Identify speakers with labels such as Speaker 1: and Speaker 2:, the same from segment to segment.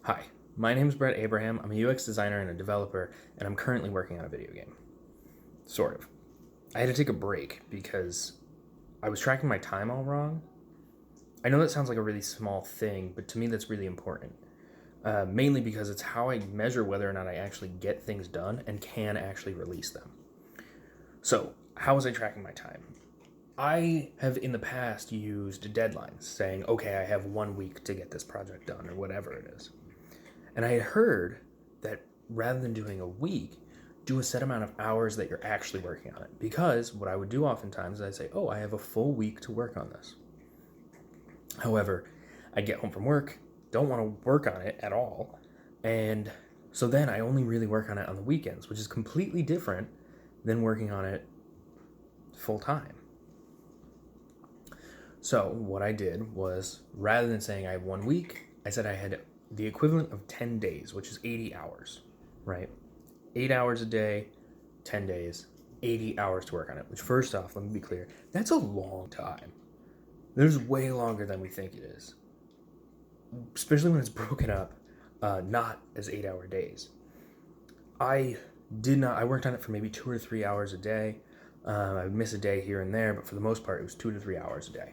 Speaker 1: Hi, my name is Brett Abraham. I'm a UX designer and a developer, and I'm currently working on a video game. Sort of. I had to take a break because I was tracking my time all wrong. I know that sounds like a really small thing, but to me that's really important. Mainly because it's how I measure whether or not I actually get things done and can actually release them. So, how was I tracking my time? I have in the past used deadlines saying, okay, I have 1 week to get this project done, or whatever it is. And I had heard that rather than doing a week, do a set amount of hours that you're actually working on it. Because what I would do oftentimes is I'd say, oh, I have a full week to work on this. However, I'd get home from work, don't want to work on it at all. And so then I only really work on it on the weekends, which is completely different than working on it full time. So what I did was rather than saying I have 1 week, I said I had the equivalent of 10 days, which is 80 hours, right? 8 hours a day, 10 days, 80 hours to work on it. Which, first off, let me be clear, that's a long time. There's way longer than we think it is, especially when it's broken up, not as 8 hour days. I did not, I worked on it for maybe 2 or 3 hours a day. I would miss a day here and there, but for the most part, it was 2 to 3 hours a day.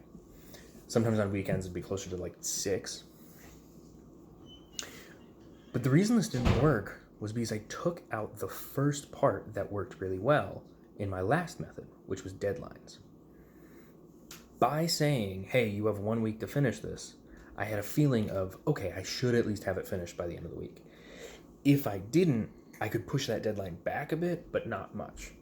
Speaker 1: Sometimes on weekends, it'd be closer to like 6. But the reason this didn't work was because I took out the first part that worked really well in my last method, which was deadlines. By saying, hey, you have 1 week to finish this, I had a feeling of, okay, I should at least have it finished by the end of the week. If I didn't, I could push that deadline back a bit, but not much.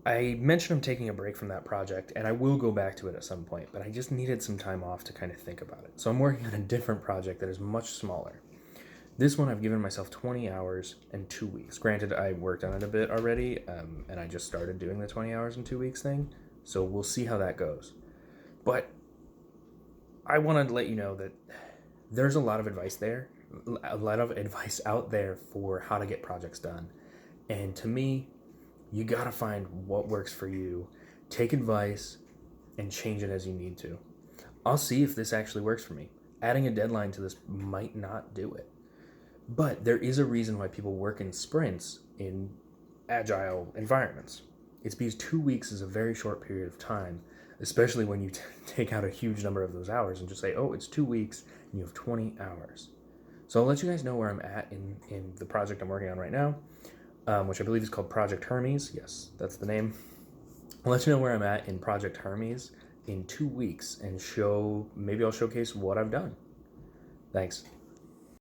Speaker 1: I mentioned I'm taking a break from that project, and I will go back to it at some point, but I just needed some time off to kind of think about it. So I'm working on a different project that is much smaller. This one I've given myself 20 hours and 2 weeks. Granted, I worked on it a bit already, and I just started doing the 20 hours and 2 weeks thing, so we'll see how that goes. But I wanted to let you know that there's a lot of advice there, a lot of advice out there for how to get projects done. And to me, you gotta find what works for you, take advice, and change it as you need to. I'll see if this actually works for me. Adding a deadline to this might not do it. But there is a reason why people work in sprints in agile environments. It's because 2 weeks is a very short period of time, especially when you take out a huge number of those hours and just say, oh, it's 2 weeks and you have 20 hours. So I'll let you guys know where I'm at in the project I'm working on right now, which I believe is called Project Hermes. Yes, that's the name. I'll let you know where I'm at in Project Hermes in 2 weeks and maybe I'll showcase what I've done. Thanks.